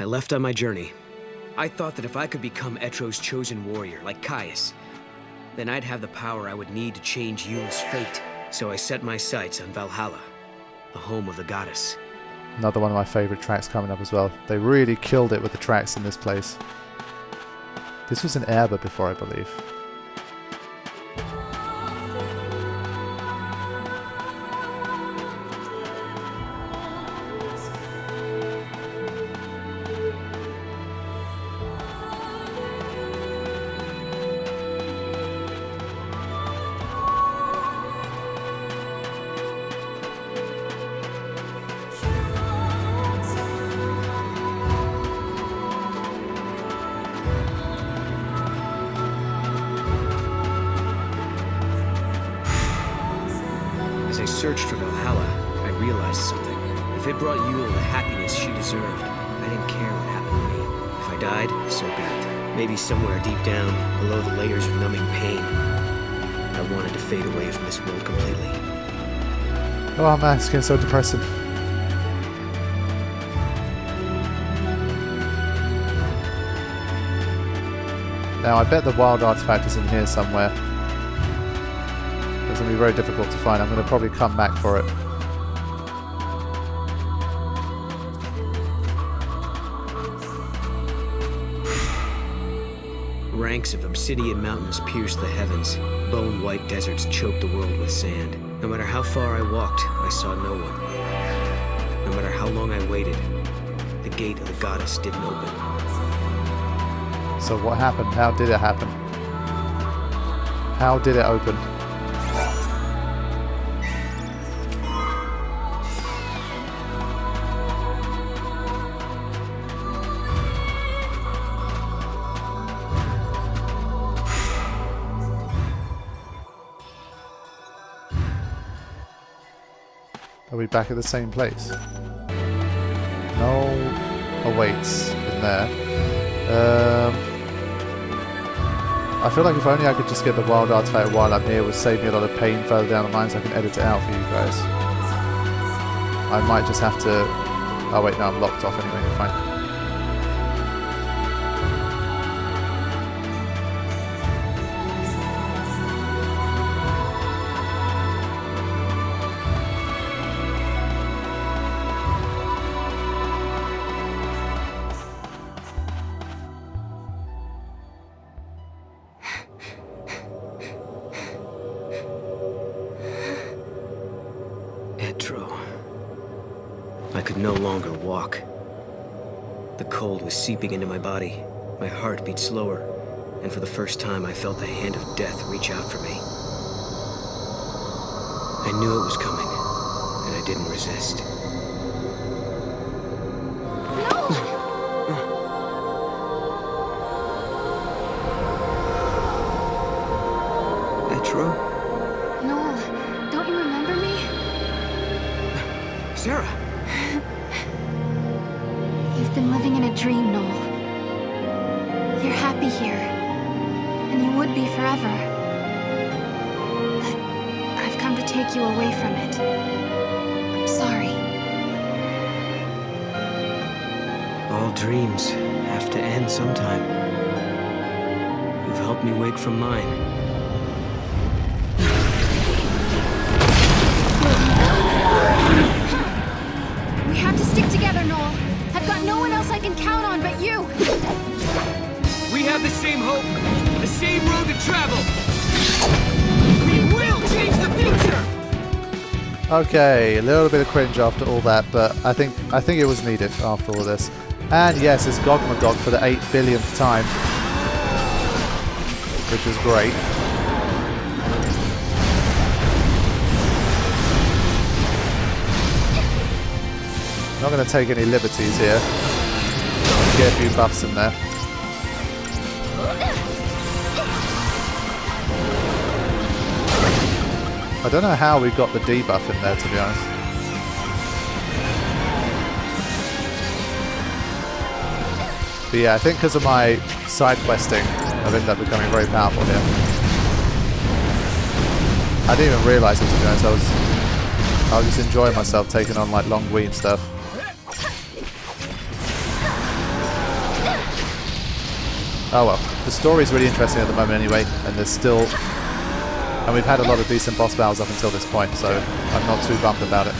I left on my journey. I thought that if I could become Etro's chosen warrior, like Caius, then I'd have the power I would need to change Yule's fate. So I set my sights on Valhalla, the home of the goddess. Another one of my favourite tracks coming up as well. They really killed it with the tracks in this place. This was in Erba before, I believe. As I searched for Valhalla, I realized something. If it brought Yule the happiness she deserved, I didn't care what happened to me. If I died, so be it. Maybe somewhere deep down, below the layers of numbing pain, I wanted to fade away from this world completely. Oh man, it's getting so depressing. Now I bet the wild artifact is in here somewhere. It's going to be very difficult to find. I'm going to probably come back for it. Ranks of obsidian mountains pierced the heavens. Bone-white deserts choked the world with sand. No matter how far I walked, I saw no one. No matter how long I waited, the gate of the goddess didn't open. So what happened? How did it happen? How did it open? Are we back at the same place? No awaits in there. I feel like if only I could just get the wild artifact while I'm here would save me a lot of pain further down the line, so I can edit it out for you guys. I might just have to... Oh wait, no, I'm locked off anyway, fine. I could no longer walk. The cold was seeping into my body. My heart beat slower, and for the first time I felt the hand of death reach out for me. I knew it was coming, and I didn't resist. Etro? Noel, don't you remember me? Sarah! You've been living in a dream, Noel. You're happy here, and you would be forever. But I've come to take you away from it. I'm sorry. All dreams have to end sometime. You've helped me wake from mine. We have to stick together, Noel. I've got no one else I can count on but you. We have the same hope, the same road to travel. We will change the future. Okay, a little bit of cringe after all that, but I think it was needed after all this. And yes, it's Gogmagog for the 8 billionth time, which is great. Not going to take any liberties here. Get a few buffs in there. I don't know how we got the debuff in there, to be honest. But yeah, I think because of my side questing, I've ended up becoming very powerful here. I didn't even realise it, to be honest. I was just enjoying myself taking on like Longwy and stuff. Oh well, the story's really interesting at the moment anyway, and there's still... And we've had a lot of decent boss battles up until this point, so I'm not too bummed about it.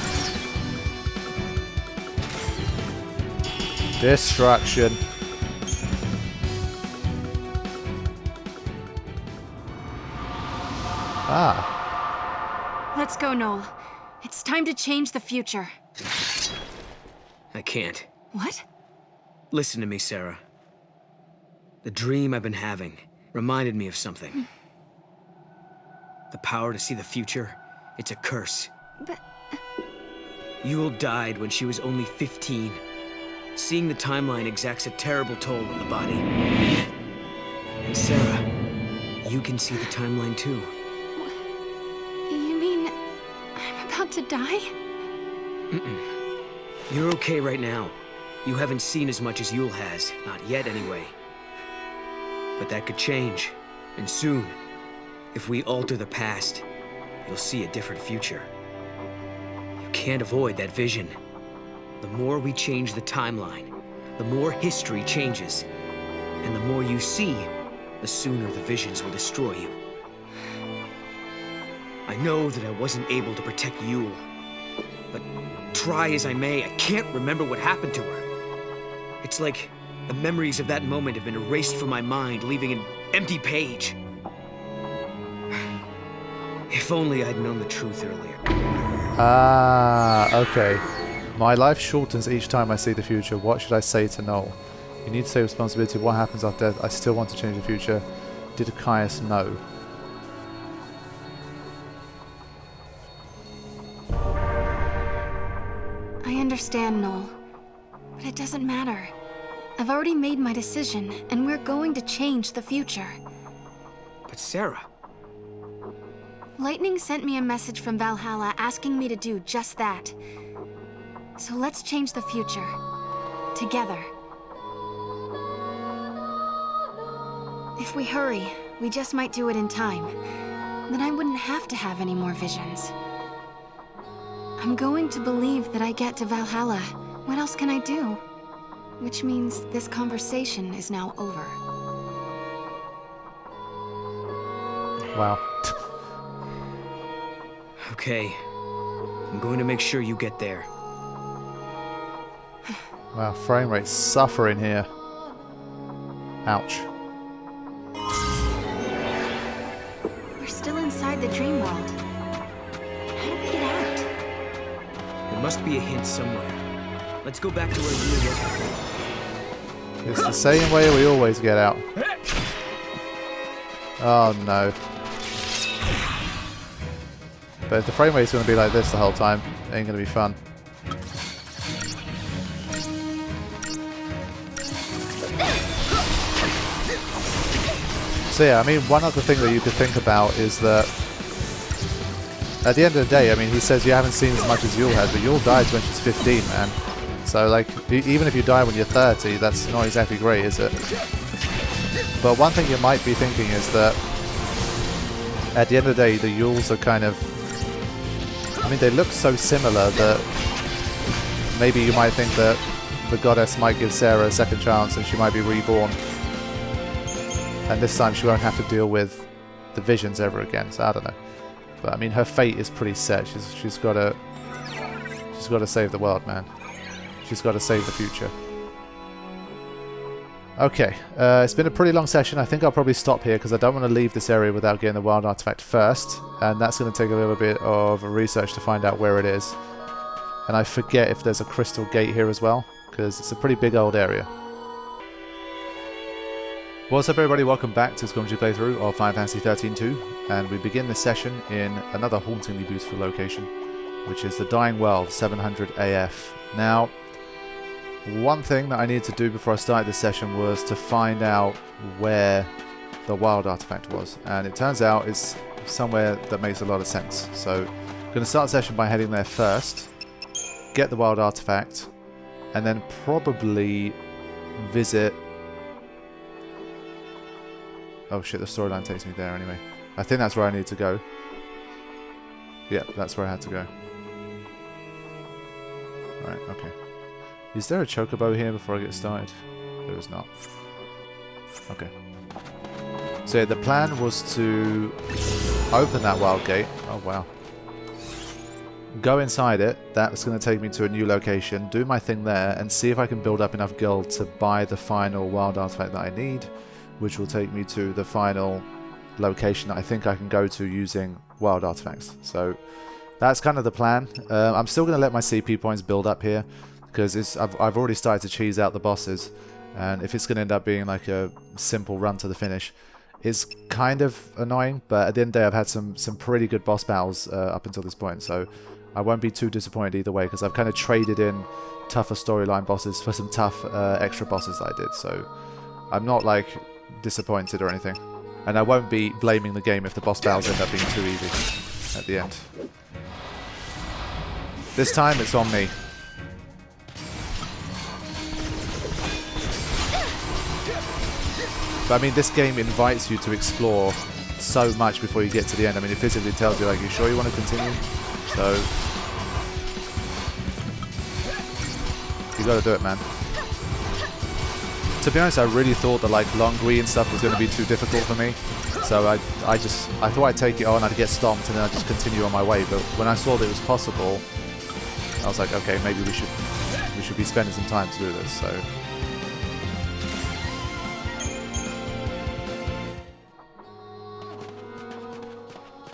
Destruction. Ah. Let's go, Noel. It's time to change the future. I can't. What? Listen to me, Sarah. The dream I've been having reminded me of something. The power to see the future, it's a curse. But... Yule died when she was only 15. Seeing the timeline exacts a terrible toll on the body. And Sarah, you can see the timeline too. You mean... I'm about to die? Mm-mm. You're okay right now. You haven't seen as much as Yule has. Not yet, anyway. But that could change. And soon. If we alter the past, you'll see a different future. You can't avoid that vision. The more we change the timeline, the more history changes. And the more you see, the sooner the visions will destroy you. I know that I wasn't able to protect Yule. But try as I may, I can't remember what happened to her. It's like the memories of that moment have been erased from my mind, leaving an empty page. If only I'd known the truth earlier. Ah, okay. My life shortens each time I see the future. What should I say to Noel? You need to take responsibility. What happens after death? I still want to change the future. Did Caius know? I understand, Noel. But it doesn't matter. I've already made my decision, and we're going to change the future. But Sarah... Lightning sent me a message from Valhalla asking me to do just that. So let's change the future. Together. If we hurry, we just might do it in time. Then I wouldn't have to have any more visions. I'm going to believe that I get to Valhalla. What else can I do? Which means this conversation is now over. Wow. Okay. I'm going to make sure you get there. Wow, frame rate's suffering here. Ouch. We're still inside the dream world. How do we get out? There must be a hint somewhere. Let's go back to where you were. It's the same way we always get out. Oh no. But if the frame rate's going to be like this the whole time, it ain't going to be fun. So yeah, I mean, one other thing that you could think about is that at the end of the day, I mean, he says you haven't seen as much as Yule has, but Yule dies when she's 15, man. So, like, even if you die when you're 30, that's not exactly great, is it? But one thing you might be thinking is that at the end of the day, the Yules are kind of... I mean, they look so similar that maybe you might think that the goddess might give Sarah a second chance and she might be reborn. And this time she won't have to deal with the visions ever again, so I don't know. But I mean, her fate is pretty set. She's got to save the world, man. She's got to save the future. Okay, it's been a pretty long session. I think I'll probably stop here because I don't want to leave this area without getting the wild artifact first. And that's going to take a little bit of research to find out where it is. And I forget if there's a crystal gate here as well, because it's a pretty big old area. What's up everybody, welcome back to this commentary playthrough of Final Fantasy XIII 2. And we begin this session in another hauntingly beautiful location, which is the Dying World 700 AF. Now, one thing that I needed to do before I started this session was to find out where the wild artifact was, and it turns out it's somewhere that makes a lot of sense. So I'm going to start the session by heading there first, get the wild artifact, and then probably visit... Oh shit, the storyline takes me there anyway. I think that's where I need to go. Yep, that's where I had to go. Right, okay. Is there a chocobo here before I get started? There is not. Okay. So yeah, the plan was to open that wild gate. Oh wow. Go inside it. That's going to take me to a new location. Do my thing there and see if I can build up enough gold to buy the final wild artifact that I need, which will take me to the final location that I think I can go to using wild artifacts. So that's kind of the plan. I'm still going to let my CP points build up here because I've already started to cheese out the bosses, and if it's going to end up being like a simple run to the finish, it's kind of annoying. But at the end of the day, I've had some pretty good boss battles up until this point, so I won't be too disappointed either way because I've kind of traded in tougher storyline bosses for some tough extra bosses that I did. So I'm not like disappointed or anything, and I won't be blaming the game if the boss battles end up being too easy at the end. This time it's on me. But I mean, this game invites you to explore so much before you get to the end. I mean, it physically tells you, like, you sure you want to continue? So you got to do it, man. To be honest, I really thought that like Longui and stuff was going to be too difficult for me. So I thought I'd take it on, I'd get stomped, and then I'd just continue on my way. But when I saw that it was possible, I was like, okay, maybe we should be spending some time to do this.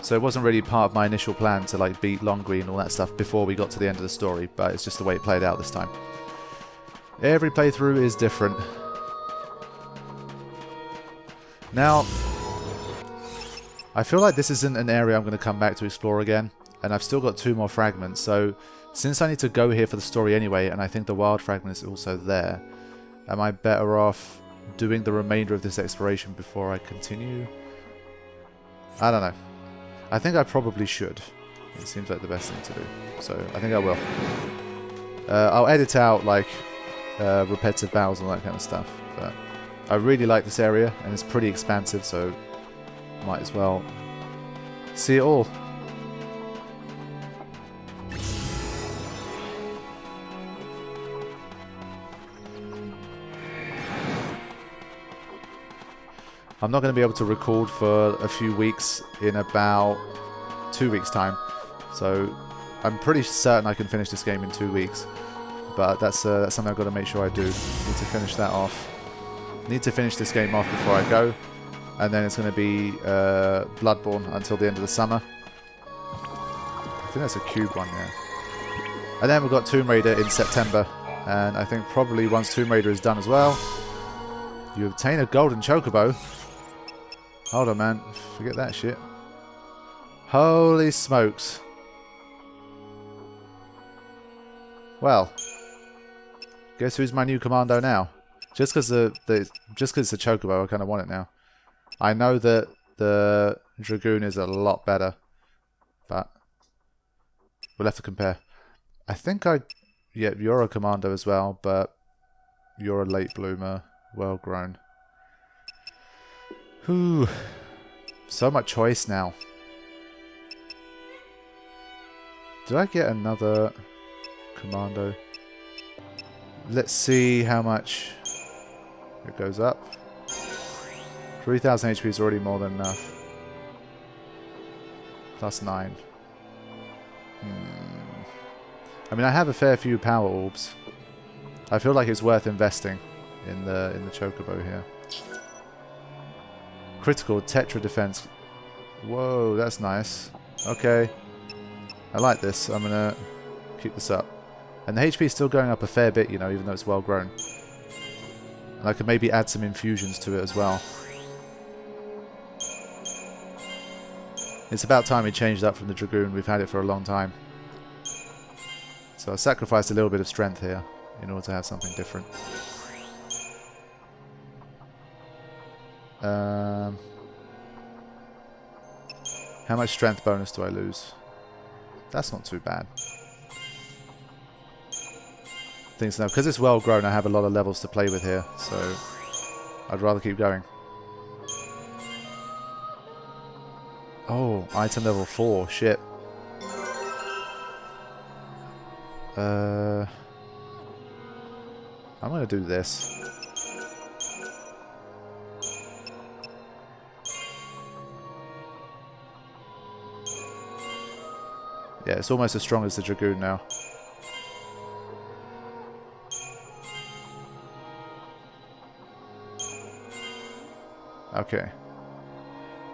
So it wasn't really part of my initial plan to like beat Longui and all that stuff before we got to the end of the story, but it's just the way it played out this time. Every playthrough is different. Now, I feel like this isn't an area I'm going to come back to explore again, and I've still got 2 more fragments, so since I need to go here for the story anyway, and I think the wild fragment is also there, am I better off doing the remainder of this exploration before I continue? I don't know. I think I probably should. It seems like the best thing to do, so I think I will. I'll edit out like repetitive battles and all that kind of stuff, but I really like this area and it's pretty expansive, so might as well see it all. I'm not going to be able to record for a few weeks in about 2 weeks' time, so I'm pretty certain I can finish this game in 2 weeks, but that's something I've got to make sure I do. Need to finish that off. Need to finish this game off before I go, and then it's going to be Bloodborne until the end of the summer. I think that's a cube one there. And then we've got Tomb Raider in September, and I think probably once Tomb Raider is done as well, you obtain a golden chocobo. Hold on, man. Forget that shit. Holy smokes. Well, guess who's my new commando now? Just because it's a chocobo, I kind of want it now. I know that the Dragoon is a lot better, but we'll have to compare. I think yeah, you're a commando as well, but you're a late bloomer, well grown. Whew. So much choice now. Did I get another commando? Let's see how much it goes up. 3000 HP is already more than enough. Plus 9. I mean, I have a fair few power orbs. I feel like it's worth investing in the chocobo here. Critical Tetra defense. Whoa, that's nice. Okay. I like this. I'm gonna keep this up. And the HP is still going up a fair bit, you know, even though it's well grown. And I could maybe add some infusions to it as well. It's about time we changed that from the Dragoon. We've had it for a long time. So I sacrificed a little bit of strength here in order to have something different. How much strength bonus do I lose? That's not too bad. Things now, because it's well grown, I have a lot of levels to play with here, so I'd rather keep going. Oh, item level 4, shit. I'm gonna do this. Yeah, it's almost as strong as the Dragoon now. Okay.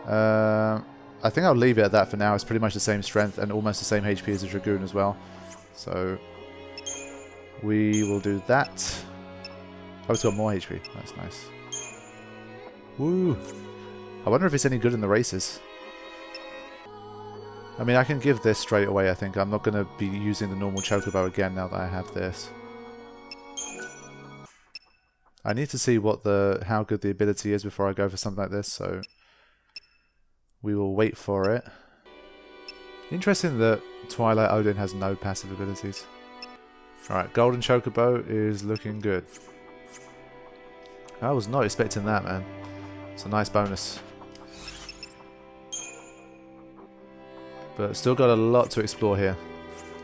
I think I'll leave it at that for now. It's pretty much the same strength and almost the same HP as the Dragoon as well. So we will do that. Oh, it's got more HP. That's nice. Woo! I wonder if it's any good in the races. I mean, I can give this straight away, I think. I'm not going to be using the normal Chocobo again now that I have this. I need to see what how good the ability is before I go for something like this, so we will wait for it. Interesting that Twilight Odin has no passive abilities. Alright, Golden Chocobo is looking good. I was not expecting that, man. It's a nice bonus. But still got a lot to explore here.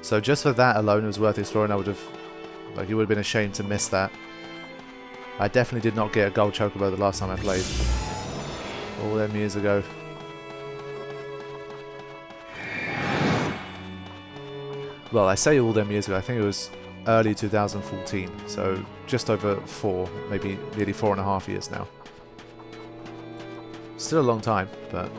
So just for that alone, it was worth exploring. I would have, like, it would have been a shame to miss that. I definitely did not get a gold Chocobo the last time I played. All them years ago. Well, I say all them years ago. I think it was early 2014. So just over 4, maybe nearly 4.5 years now. Still a long time, but...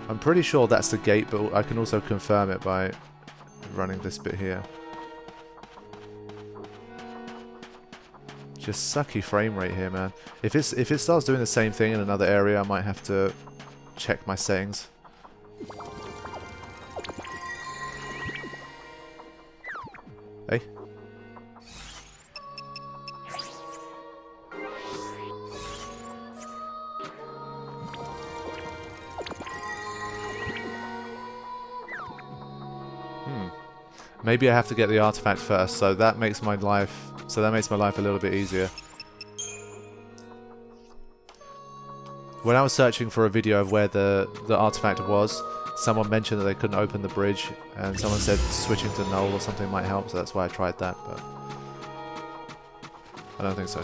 I'm pretty sure that's the gate, but I can also confirm it by running this bit here. Just sucky frame rate here, man. If it starts doing the same thing in another area, I might have to check my settings. Hey. Maybe I have to get the artifact first, so that makes my life a little bit easier. When I was searching for a video of where the artifact was, someone mentioned that they couldn't open the bridge, and someone said switching to null or something might help, so that's why I tried that, but I don't think so.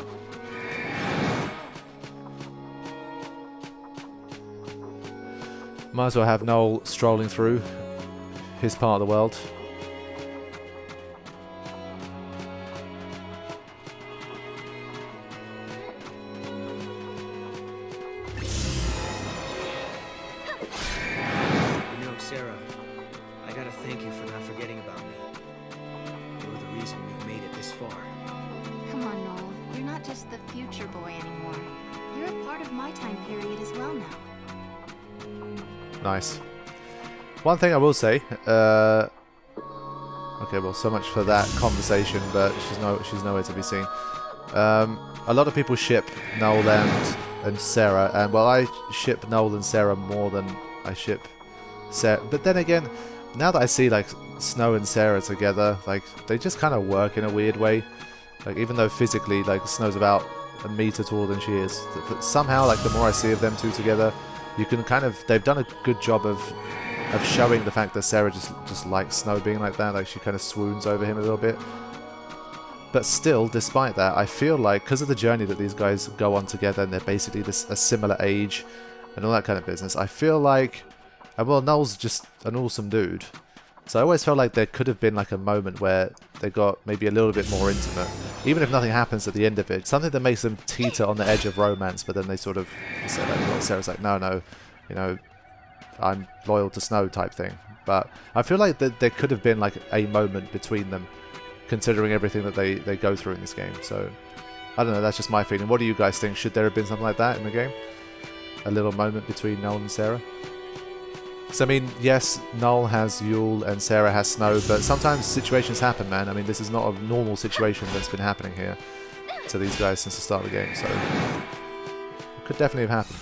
Might as well have Noel strolling through his part of the world. Nice. One thing I will say, okay, well, so much for that conversation, but she's nowhere to be seen. A lot of people ship Noel and Sarah, and well, I ship Noel and Sarah more than I ship Sarah. But then again, now that I see like Snow and Sarah together, like they just kind of work in a weird way. Like even though physically, like Snow's about a meter taller than she is, somehow, like the more I see of them two together, you can kind of, they've done a good job of showing the fact that Sarah just likes Snow being like that, like she kind of swoons over him a little bit. But still, despite that, I feel like, because of the journey that these guys go on together, and they're basically a similar age, and all that kind of business, I feel like, and well, Noel's just an awesome dude, so I always felt like there could have been like a moment where they got maybe a little bit more intimate, even if nothing happens at the end of it, something that makes them teeter on the edge of romance, but then they sort of say like, well, Sarah's like, no, you know, I'm loyal to Snow type thing. But I feel like that there could have been like a moment between them, considering everything that they go through in this game. So I don't know, that's just my feeling. What do you guys think? Should there have been something like that in the game? A little moment between Noel and Sarah? So I mean, yes, Noel has Yule and Sarah has Snow, but sometimes situations happen, man. I mean, this is not a normal situation that's been happening here to these guys since the start of the game, so it could definitely have happened.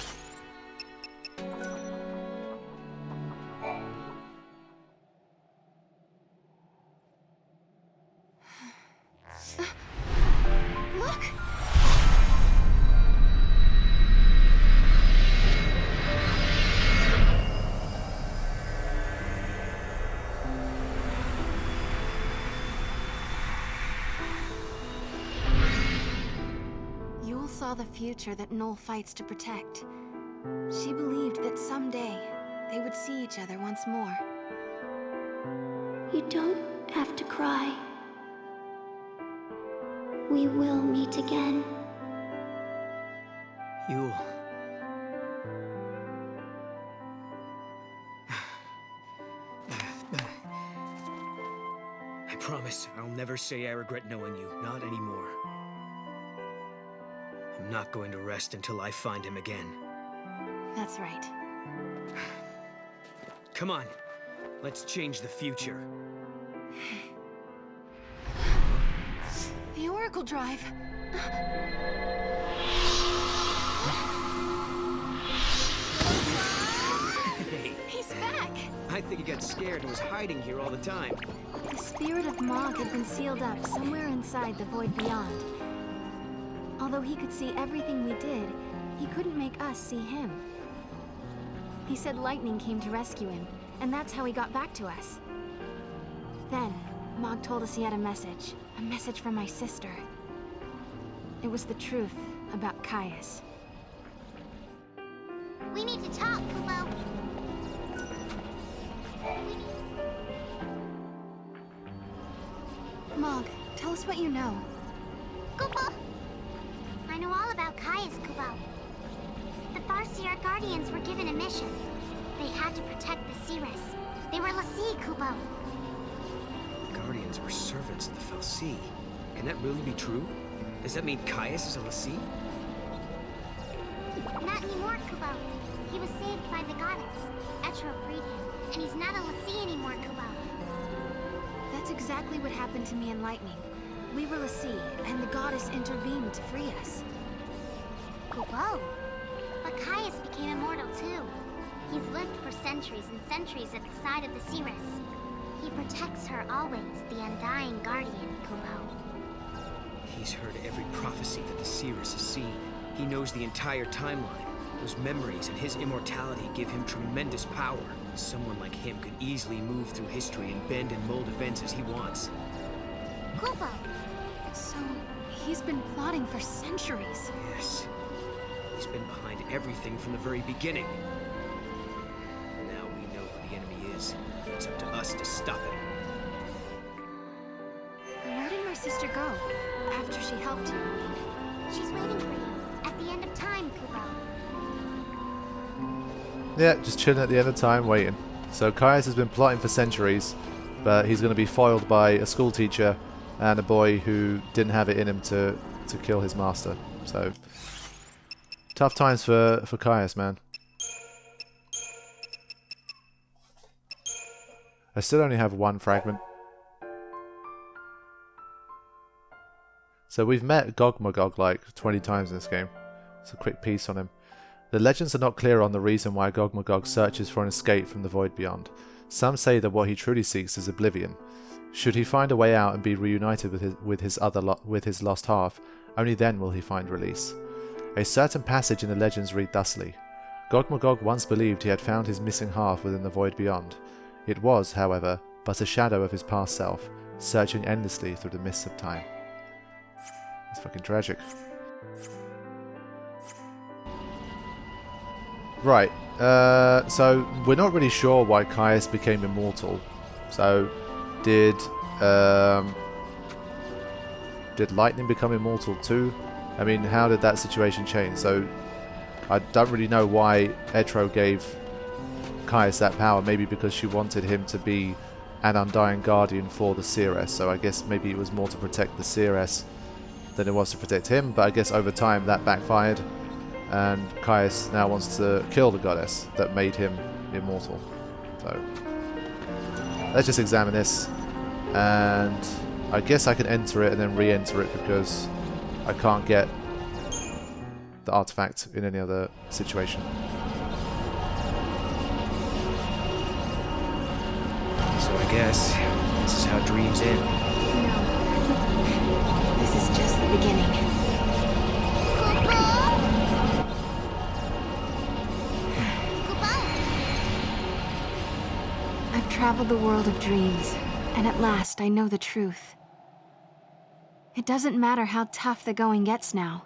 saw the future that Noel fights to protect. She believed that someday they would see each other once more. You don't have to cry. We will meet again. Yule. I promise I'll never say I regret knowing you. Not anymore. I'm not going to rest until I find him again. That's right. Come on. Let's change the future. The Oracle Drive. Hey, He's back! I think he got scared and was hiding here all the time. The spirit of Mog had been sealed up somewhere inside the void beyond. Although he could see everything we did, he couldn't make us see him. He said lightning came to rescue him, and that's how he got back to us. Then, Mog told us he had a message from my sister. It was the truth about Caius. We need to talk, Kubo. Mog, tell us what you know. Kubo! I know all about Caius, Kubo. The Farseer Guardians were given a mission. They had to protect the Cirrus. They were l'Cie, Kubo. The Guardians were servants of the FFXIII. Can that really be true? Does that mean Caius is a l'Cie? Not anymore, Kubo. He was saved by the goddess. Etro freed him, and he's not a l'Cie anymore, Kubo. That's exactly what happened to me in Lightning. We were l'Cie, and the goddess intervened to free us. Kubo. But Caius became immortal too. He's lived for centuries and centuries at the side of the Cirrus. He protects her always, the undying guardian, Kubo. He's heard every prophecy that the Cirrus has seen. He knows the entire timeline. Those memories and his immortality give him tremendous power. Someone like him could easily move through history and bend and mold events as he wants. Kubo. So, he's been plotting for centuries. Yes. He's been behind everything from the very beginning. Now we know who the enemy is. It's up to us to stop him. Where did my sister go? After she helped you? She's waiting for you at the end of time, Kubo. Yeah, just chilling at the end of time, waiting. So Caius has been plotting for centuries, but he's going to be foiled by a school teacher and a boy who didn't have it in him to kill his master. So, tough times for Caius, man. I still only have one fragment. So we've met Gogmagog like 20 times in this game. It's a quick piece on him. The legends are not clear on the reason why Gogmagog searches for an escape from the void beyond. Some say that what he truly seeks is oblivion. Should he find a way out and be reunited with his lost half, only then will he find release. A certain passage in the legends read thusly: Gogmagog once believed he had found his missing half within the void beyond. It was, however, but a shadow of his past self, searching endlessly through the mists of time. It's fucking tragic. Right, so we're not really sure why Caius became immortal. So, did Lightning become immortal too? I mean, how did that situation change? So, I don't really know why Etro gave Caius that power. Maybe because she wanted him to be an undying guardian for the Cirrus. So I guess maybe it was more to protect the Cirrus than it was to protect him. But I guess over time that backfired, and Caius now wants to kill the goddess that made him immortal. So let's just examine this, and I guess I can enter it and then re-enter it because I can't get the artifact in any other situation. So I guess this is how dreams end. No. This is just the beginning. I've traveled the world of dreams, and at last I know the truth. It doesn't matter how tough the going gets now.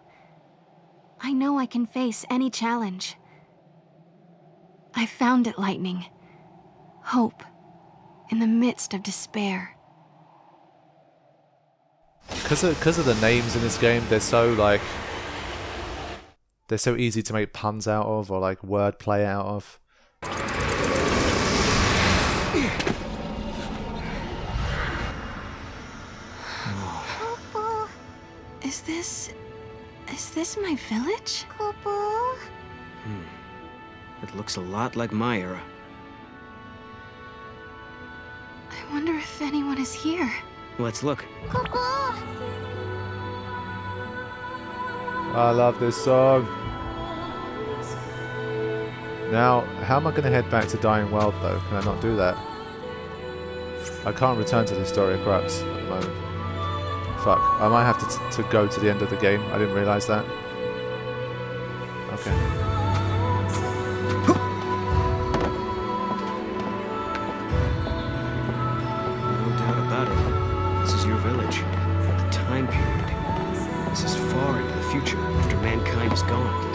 I know I can face any challenge. I found it, Lightning. Hope in the midst of despair. Because of the names in this game, they're so easy to make puns out of, or like wordplay out of. Kupo. Is this my village? Kupo. It looks a lot like my era. I wonder if anyone is here. Let's look. Kupo. I love this song. Now, how am I going to head back to Dying World though? Can I not do that? I can't return to the Historia Crux at the moment. Fuck, I might have to go to the end of the game. I didn't realise that. Okay. No doubt about it. This is your village. The time period. This is far into the future, after mankind is gone.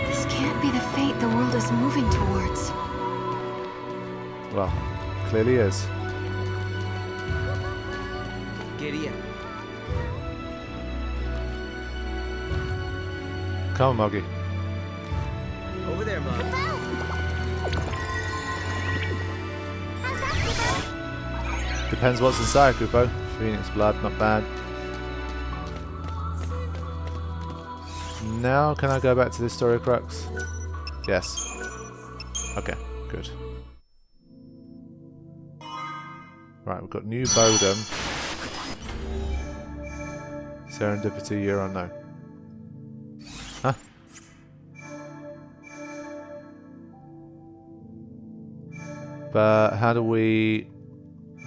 This can't be the fate the world is moving towards. Well, clearly is. Giddy up. Come on, Moggy. Over there, Mom. How's that, Kupo? Depends what's inside, Kupo. Phoenix blood, not bad. Now, can I go back to the Historia Crux? Yes. Okay, good. Right, we've got New Bodum. Serendipity, year unknown. Huh? But how do we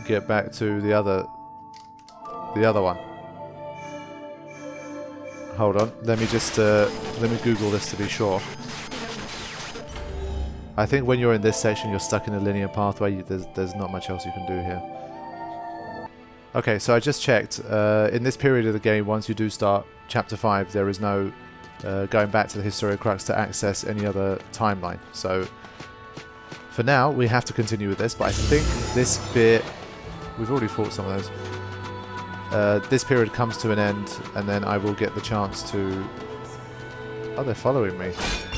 get back to the other one? Hold on, let me just let me Google this to be sure. I think when you're in this section, you're stuck in a linear pathway. There's not much else you can do here. Okay, so I just checked. In this period of the game, once you do start Chapter 5, there is no going back to the Historia Crux to access any other timeline. So for now, we have to continue with this, but I think this bit... We've already fought some of those. This period comes to an end, and then I will get the chance to... Oh, they're following me.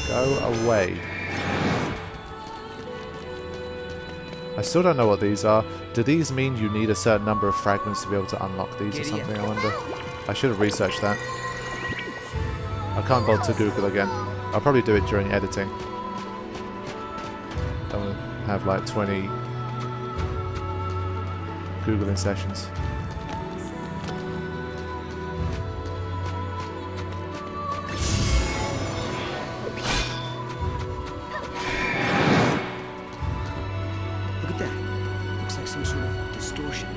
Go away. I still don't know what these are. Do these mean you need a certain number of fragments to be able to unlock these or something, I wonder? I should have researched that. I can't bother to Google again. I'll probably do it during editing. Don't want to have like 20 Googling sessions. Look at that. Looks like some sort of distortion.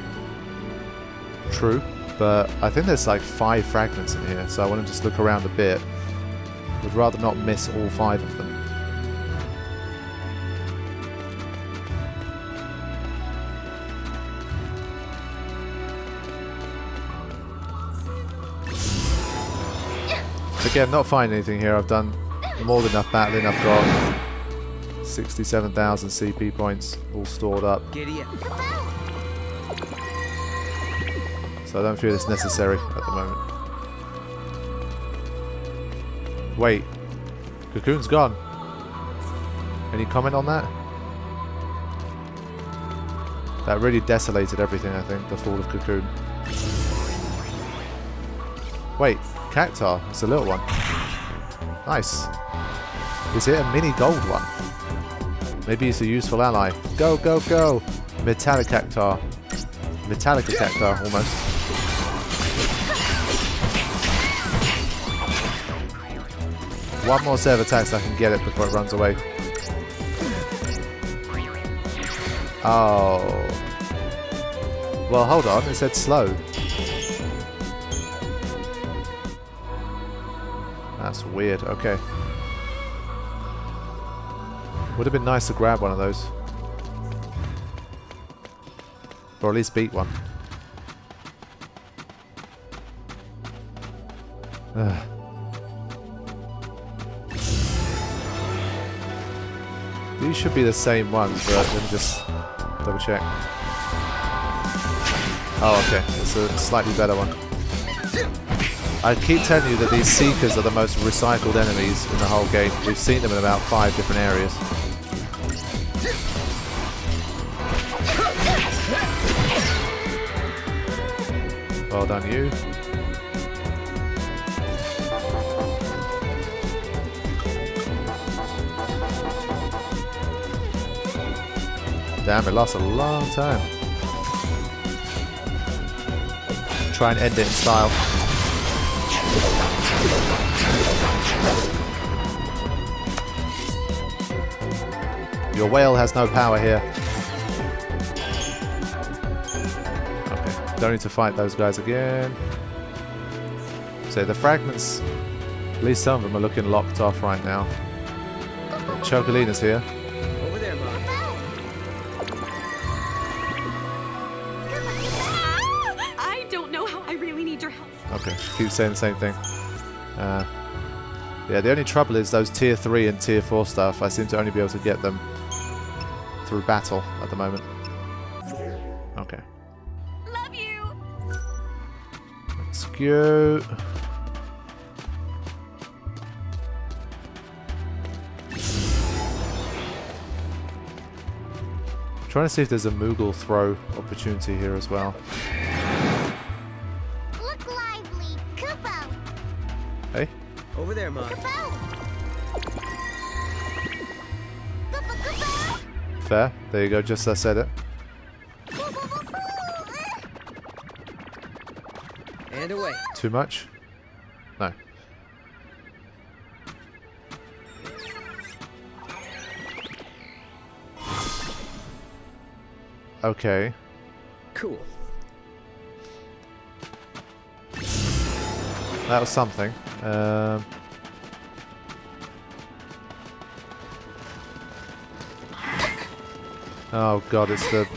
True, but I think there's like 5 fragments in here, so I want to just look around a bit. Would rather not miss all 5 of them. Again, not finding anything here. I've done more than enough battling. I've got 67,000 CP points all stored up. Giddy up. So I don't feel it's necessary at the moment. Wait. Cocoon's gone. Any comment on that? That really desolated everything, I think, the fall of Cocoon. Wait. Cactar. It's a little one. Nice. Is it a mini gold one? Maybe it's a useful ally. Go, go, go! Metallic Cactar. Metallica Cactar, almost. One more set of attacks, I can get it before it runs away. Oh. Well, hold on. It said slow. That's weird. Okay. Would have been nice to grab one of those. Or at least beat one. these should be the same ones, but let me just double check. Oh, okay. It's a slightly better one. I keep telling you that these Seekers are the most recycled enemies in the whole game. We've seen them in about 5 different areas. Well done, you. Damn, it lasts a long time. Try and end it in style. Your whale has no power here. Okay, don't need to fight those guys again. So the fragments, at least some of them are looking locked off right now. Chocolina's here. Over there, Mom. I don't know how I really need your help. Okay, she keeps saying the same thing. Yeah, the only trouble is those tier 3 and tier 4 stuff. I seem to only be able to get them through battle at the moment. Okay. Love you. Let's go. Trying to see if there's a Moogle throw opportunity here as well. Look lively, Kupo. Hey? Over there, Mom. Kupo. Kupo, Kupo. Fair. There you go, just as I said it. And away. Too much? No. Okay. Cool. That was something. Oh god, it's the...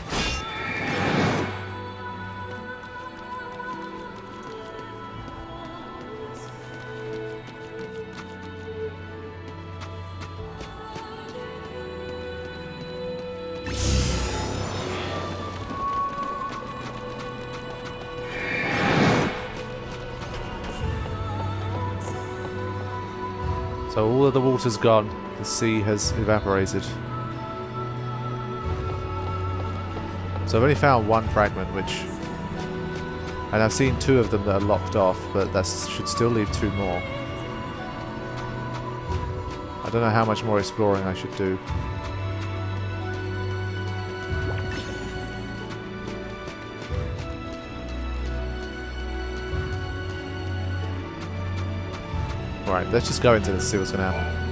So all of the water's gone, the sea has evaporated. So I've only found one fragment, which... And I've seen 2 of them that are locked off, but that should still leave 2 more. I don't know how much more exploring I should do. Right, let's just go into this and see what's going to happen.